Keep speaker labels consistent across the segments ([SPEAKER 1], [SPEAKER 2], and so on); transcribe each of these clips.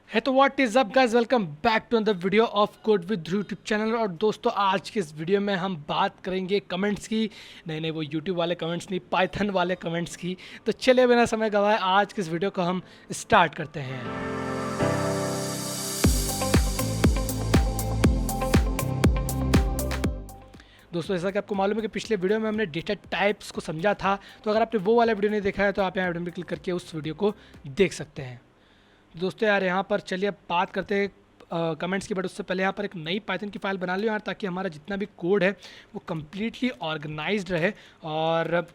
[SPEAKER 1] है तो what is up guys, welcome back to the video of code with Dhruv YouTube channel. और दोस्तों, आज के इस वीडियो में हम बात करेंगे कमेंट्स की। नहीं, वो यूट्यूब वाले कमेंट्स नहीं, पाइथन वाले कमेंट्स की। तो चलिए बिना समय गवाए आज के इस वीडियो को हम स्टार्ट करते हैं। दोस्तों, जैसा कि आपको मालूम है कि पिछले वीडियो में हमने डेटा टाइप्स को समझा था, तो अगर आपने वो वाला वीडियो नहीं देखा है तो आप यहाँ वीडियो में क्लिक करके उस वीडियो को देख सकते हैं। दोस्तों यार, यहाँ पर चलिए अब बात करते हैं कमेंट्स की। बट उससे पहले यहाँ पर एक नई पाइथन की फाइल बना लो यार, ताकि हमारा जितना भी कोड है वो कम्प्लीटली ऑर्गेनाइज्ड रहे और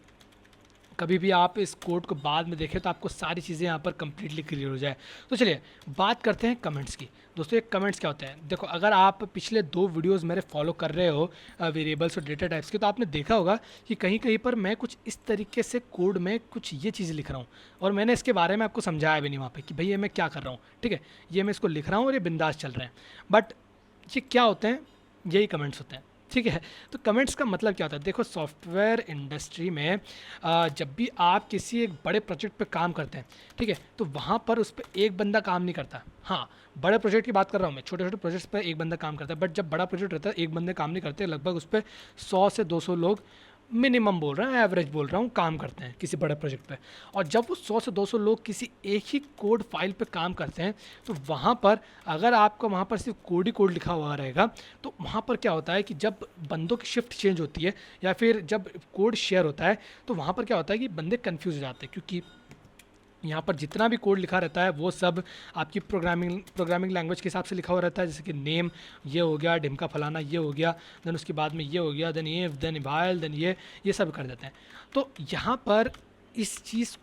[SPEAKER 1] कभी भी आप इस कोड को बाद में देखें तो आपको सारी चीज़ें यहाँ पर कम्प्लीटली क्लियर हो जाए। तो चलिए बात करते हैं कमेंट्स की। दोस्तों, ये कमेंट्स क्या होते हैं? देखो, अगर आप पिछले 2 वीडियोस मेरे फॉलो कर रहे हो वेरिएबल्स और डेटा टाइप्स के, तो आपने देखा होगा कि कहीं कहीं पर मैं कुछ इस तरीके से कोड में कुछ ये चीज़ लिख रहा हूँ और मैंने इसके बारे में आपको समझाया भी नहीं वहाँ पर कि भाई ये मैं क्या कर रहा हूँ। ठीक है, ये मैं इसको लिख रहा हूँ और ये बिंदास चल रहे हैं। बट ये क्या होते हैं? यही कमेंट्स होते हैं। ठीक है, तो कमेंट्स का मतलब क्या होता है? देखो, सॉफ्टवेयर इंडस्ट्री में जब भी आप किसी एक बड़े प्रोजेक्ट पे काम करते हैं, ठीक है, तो वहाँ पर उस पर एक बंदा काम नहीं करता। हाँ, बड़े प्रोजेक्ट की बात कर रहा हूँ मैं, छोटे छोटे प्रोजेक्ट्स पे एक बंदा काम करता है। बट जब बड़ा प्रोजेक्ट रहता है एक बंदे काम नहीं करते, लगभग उस पर 100 से 200 लोग, मिनिमम बोल रहा हूँ, एवरेज बोल रहा हूँ, काम करते हैं किसी बड़े प्रोजेक्ट पे। और जब वो 100 से 200 लोग किसी एक ही कोड फाइल पे काम करते हैं, तो वहाँ पर अगर आपका वहाँ पर सिर्फ कोड ही कोड लिखा हुआ रहेगा, तो वहाँ पर क्या होता है कि जब बंदों की शिफ्ट चेंज होती है या फिर जब कोड शेयर होता है, तो वहाँ पर क्या होता है कि बंदे कन्फ्यूज हो जाते हैं। क्योंकि यहाँ पर जितना भी कोड लिखा रहता है वो सब आपकी प्रोग्रामिंग लैंग्वेज के हिसाब से लिखा हुआ रहता है। जैसे कि नेम ये हो गया, ढिमका फलाना ये हो गया, देन उसके बाद में ये हो गया, देन ये, देन वाइल, देन ये सब कर देते हैं। तो यहाँ पर इस चीज़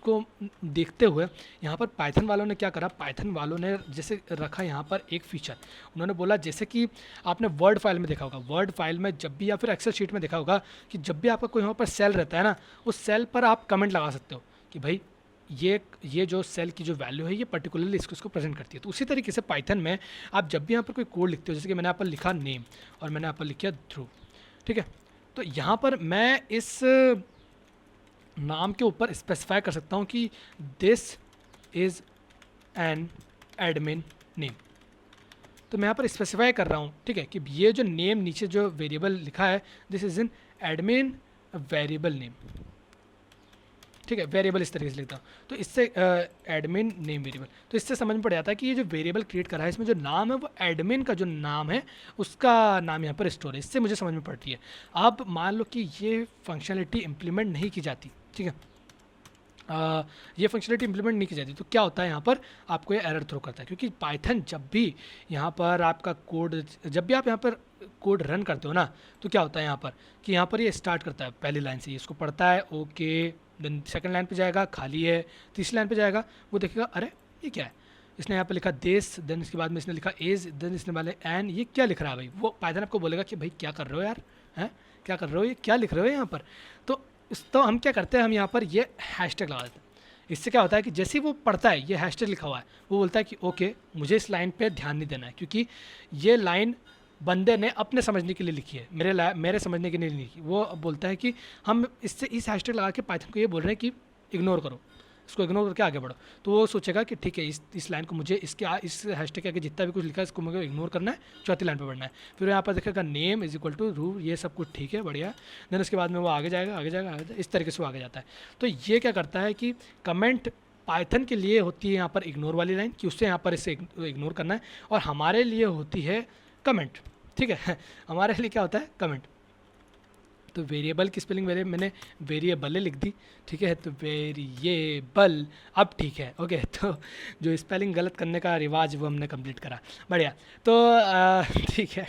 [SPEAKER 1] को देखते हुए यहाँ पर पाइथन वालों ने क्या करा? पाइथन वालों ने जैसे रखा यहाँ पर एक फीचर। उन्होंने बोला, जैसे कि आपने वर्ड फाइल में देखा होगा, वर्ड फाइल में जब भी या फिर एक्सेल शीट में देखा होगा कि जब भी आपका कोई वहाँ पर सेल रहता है ना, उस सेल पर आप कमेंट लगा सकते हो कि भाई ये जो सेल की जो वैल्यू है ये पर्टिकुलरली इसको प्रेजेंट करती है। तो उसी तरीके से पाइथन में आप जब भी यहाँ पर कोई कोड लिखते हो, जैसे कि मैंने यहाँ पर लिखा नेम और मैंने यहाँ पर लिखा ध्रुव, ठीक है, तो यहाँ पर मैं इस नाम के ऊपर स्पेसिफाई कर सकता हूँ कि this is an admin name. तो मैं यहाँ पर स्पेसिफाई कर रहा हूँ, ठीक है, कि ये जो नेम नीचे जो वेरिएबल लिखा है, this is an admin variable name. ठीक है, वेरिएबल इस तरीके से लिखता हूँ, तो इससे एडमिन नेम वेरिएबल, तो इससे समझ में पड़ जाता है कि ये जो वेरिएबल क्रिएट करा है इसमें जो नाम है वो एडमिन का जो नाम है उसका नाम यहाँ पर स्टोर है। इससे मुझे समझ में पड़ती है। अब मान लो कि ये फंक्शनलिटी इम्प्लीमेंट नहीं की जाती, ठीक है, ये फंक्शनलिटी इंप्लीमेंट नहीं की जाती, तो क्या होता है? यहाँ पर आपको ये एरर थ्रो करता है। क्योंकि पाइथन जब भी यहाँ पर आपका कोड, जब भी आप यहाँ पर कोड रन करते हो ना, तो क्या होता है यहाँ पर कि यहाँ पर ये स्टार्ट करता है पहली लाइन से, इसको पढ़ता है, ओके, देन सेकंड लाइन पे जाएगा, खाली है, तीसरी लाइन पे जाएगा, वो देखेगा अरे ये क्या है, इसने यहाँ पर लिखा दिस, देन इसके बाद में इसने लिखा इज, देन इसने वाले एन, ये क्या लिख रहा है भाई? वो पाइथन आपको बोलेगा कि भाई क्या कर रहे हो यार, हैं क्या कर रहे हो, ये क्या लिख रहे हो यहाँ पर? तो हम क्या करते हैं, हम यहाँ पर ये हैशटैग लगा देते हैं। इससे क्या होता है कि जैसे ही वो पढ़ता है ये हैशटैग लिखा हुआ है, वो बोलता है कि ओके, मुझे इस लाइन पे ध्यान नहीं देना है, क्योंकि ये लाइन बंदे ने अपने समझने के लिए लिखी है, मेरे समझने के लिए नहीं लिखी। वो बोलता है कि हम इससे इस हैशटैग लगा के पाइथन को ये बोल रहे हैं कि इग्नोर करो, इसको इग्नोर करके आगे बढ़ो। तो वो सोचेगा कि ठीक है, इस लाइन को मुझे इस हैशटैग के आगे जितना भी कुछ लिखा है इसको मुझे इग्नोर करना है, चौथी लाइन पे बढ़ना है। फिर यहाँ पर देखेगा नेम इज इक्वल टू रू, ये सब कुछ ठीक है, बढ़िया। देन उसके बाद में वो आगे जाएगा, आगे जाएगा, आगे जाएगा, इस तरीके से वो आगे जाता है। तो ये क्या करता है कि कमेंट पाइथन के लिए होती है यहाँ पर इग्नोर वाली लाइन, कि उससे यहाँ पर इसे इग्नोर करना है, और हमारे लिए होती है कमेंट। ठीक है, हमारे लिए क्या होता है? कमेंट। तो वेरिएबल की स्पेलिंग मैंने वेरिएबल लिख दी, ठीक है, तो वेरिएबल अब ठीक है, ओके। तो जो स्पेलिंग गलत करने का रिवाज वो हमने कंप्लीट करा, बढ़िया। तो ठीक है,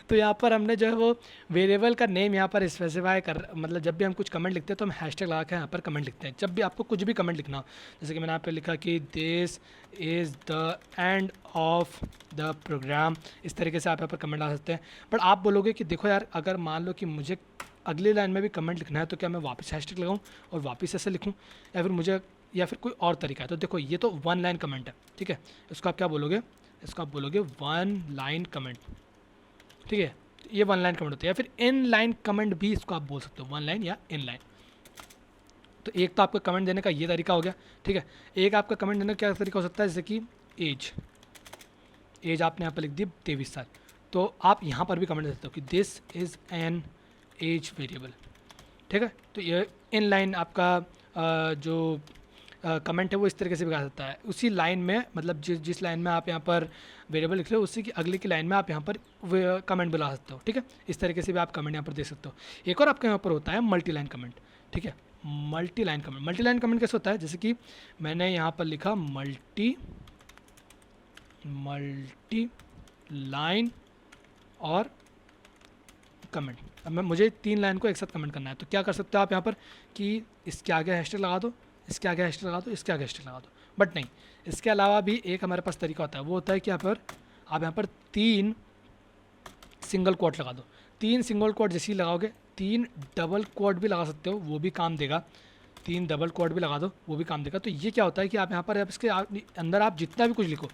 [SPEAKER 1] तो यहाँ पर हमने जो है वो वेरिएबल का नेम यहाँ पर स्पेसिफाई कर, मतलब जब भी हम कुछ कमेंट लिखते हैं तो हम हैशटैग लगा के यहाँ पर कमेंट लिखते हैं। जब भी आपको कुछ भी कमेंट लिखना हो, जैसे कि मैंने यहाँ पे लिखा कि this is the end of the program, इस तरीके से आप यहाँ पर कमेंट ला सकते हैं। बट आप बोलोगे कि देखो यार, अगर मान लो कि मुझे अगली लाइन में भी कमेंट लिखना है तो क्या मैं वापस हैशटैग लगाऊं और वापस ऐसे लिखूं, या फिर कोई और तरीका है? तो देखो, ये तो वन लाइन कमेंट है, ठीक है, इसको आप क्या बोलोगे? इसको आप बोलोगे वन लाइन कमेंट, ठीक है, ये वन लाइन कमेंट होता है, या फिर इन लाइन कमेंट भी इसको आप बोल सकते हो, वन लाइन या इन लाइन। तो एक तो आपका कमेंट देने का ये तरीका हो गया, ठीक है। एक आपका कमेंट देने का क्या तरीका हो सकता है, जैसे कि एज, एज आपने यहाँ पर लिख दी 23 साल। तो आप यहाँ पर भी कमेंट दे सकते हो कि this is an age variable, ठीक है। तो ये इन लाइन आपका जो कमेंट है वो इस तरीके से भी कर सकता है, उसी लाइन में, मतलब जिस लाइन में आप यहाँ पर वेरिएबल लिख रहे हो उसी की अगली की लाइन में आप यहाँ पर कमेंट बुला सकते हो, ठीक है। इस तरीके से भी आप कमेंट यहाँ पर दे सकते हो। एक और आपके यहाँ पर होता है मल्टी लाइन कमेंट, ठीक है। Multi line comment, multi line comment कैसे होता है, जैसे कि मैंने यहाँ पर लिखा मल्टी लाइन और कमेंट। अब मुझे 3 लाइन को एक साथ कमेंट करना है, तो क्या कर सकते हो आप यहाँ पर कि इसके आगे हैशटैग लगा दो, इसके आगे हैशटैग लगा दो, इसके आगे हैशटैग लगा दो। बट नहीं, इसके अलावा भी एक हमारे पास तरीका होता है, वो होता है कि आप यहाँ पर 3 सिंगल कोट लगा दो। 3 सिंगल कोट जैसे ही लगाओगे, 3 डबल कोट भी लगा सकते हो, वो भी काम देगा। 3 डबल कोट भी लगा दो, वो भी काम देगा। तो ये क्या होता है कि आप यहाँ पर इसके अंदर आप जितना भी कुछ लिखो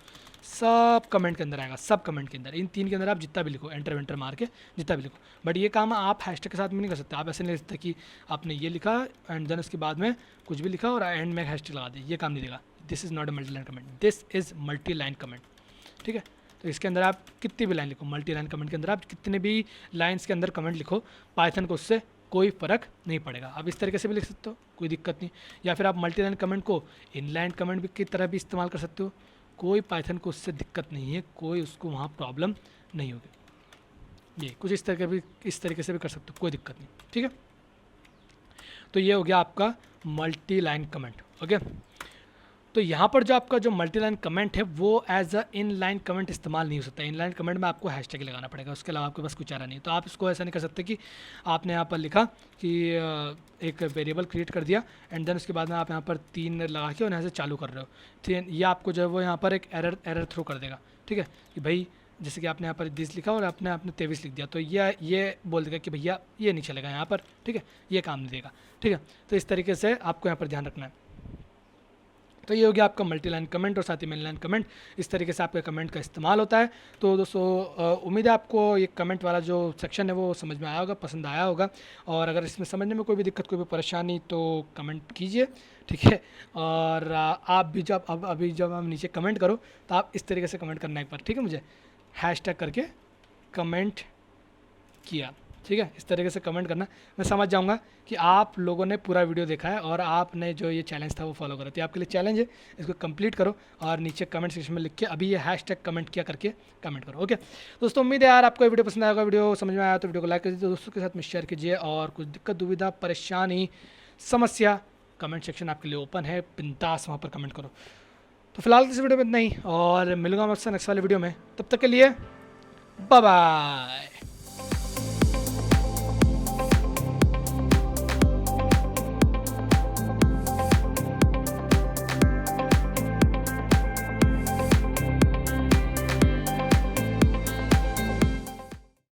[SPEAKER 1] सब कमेंट के अंदर आएगा, सब कमेंट के अंदर, इन 3 के अंदर आप जितना भी लिखो, एंटर वेंटर मार के जितना भी लिखो। बट ये काम आप हैशटैग के साथ में नहीं कर सकते। आप ऐसे नहीं लिख सकते कि आपने ये लिखा एंड देन उसके बाद में कुछ भी लिखा और एंड में हैशटैग लगा दे, ये काम नहीं देगा। This is not a multi line comment, this is multi line comment, ठीक है। तो इसके अंदर आप कितनी भी लाइन लिखो, मल्टी लाइन कमेंट के अंदर आप कितने भी लाइन्स के अंदर कमेंट लिखो, पाइथन को उससे कोई फ़र्क नहीं पड़ेगा। आप इस तरीके से भी लिख सकते हो, कोई दिक्कत नहीं। या फिर आप मल्टी लाइन कमेंट को इनलाइन कमेंट भी की तरह भी इस्तेमाल कर सकते हो, कोई पाइथन को उससे दिक्कत नहीं है, कोई उसको वहाँ प्रॉब्लम नहीं होगी। ये कुछ इस तरीके से भी कर सकते हो, कोई दिक्कत नहीं, ठीक है। तो ये हो गया आपका मल्टी लाइन कमेंट, ओके। तो यहाँ पर जो आपका जो मल्टी लाइन कमेंट है वो as a inline comment इस्तेमाल नहीं हो सकता। इन लाइन कमेंट में आपको हैशटैग लगाना पड़ेगा, उसके अलावा आपके पास कुछ चारा नहीं। तो आप इसको ऐसा नहीं कर सकते कि आपने यहाँ पर लिखा कि एक वेरिएबल क्रिएट कर दिया एंड देन उसके बाद में आप यहाँ पर 3 लगा के और यहाँ से चालू कर रहे हो, तो ये आपको जो है वो यहाँ पर एक एरर थ्रो कर देगा, ठीक है। कि भाई जैसे कि आपने यहाँ पर 20 लिखा और आपने 23 लिख दिया, तो ये बोल देगा कि भैया ये नहीं चलेगा यहाँ पर, ठीक है, ये काम नहीं देगा, ठीक है। तो इस तरीके से आपको यहाँ पर ध्यान रखना है। तो ये हो गया आपका मल्टी लाइन कमेंट और साथ ही मेन लाइन कमेंट, इस तरीके से आपके कमेंट का इस्तेमाल होता है। तो दोस्तों उम्मीद है आपको ये कमेंट वाला जो सेक्शन है वो समझ में आया होगा, पसंद आया होगा। और अगर इसमें समझने में कोई भी दिक्कत, कोई भी परेशानी तो कमेंट कीजिए, ठीक है। और आप भी अभी जब आप नीचे कमेंट करो तो आप इस तरीके से कमेंट करना एक बार, ठीक है, मुझे हैशटैग करके कमेंट किया, ठीक है। इस तरीके से कमेंट करना, मैं समझ जाऊंगा कि आप लोगों ने पूरा वीडियो देखा है और आपने जो ये चैलेंज था वो फॉलो करा। तो आपके लिए चैलेंज है, इसको कंप्लीट करो और नीचे कमेंट सेक्शन में लिख के अभी ये हैशटैग कमेंट किया करके कमेंट करो, ओके। दोस्तों उम्मीद है यार आपको ये वीडियो पसंद आएगा, वीडियो समझ में आया तो वीडियो को लाइक कर दीजिए, दोस्तों के साथ में शेयर कीजिए। और कुछ दिक्कत, दुविधा, परेशानी, समस्या, कमेंट सेक्शन आपके लिए ओपन है, बिंदास वहाँ पर कमेंट करो। तो फिलहाल इस वीडियो में इतना ही और मिलूंगा मैं आपसे नेक्स्ट वाले वीडियो में, तब तक के लिए बाय बाय।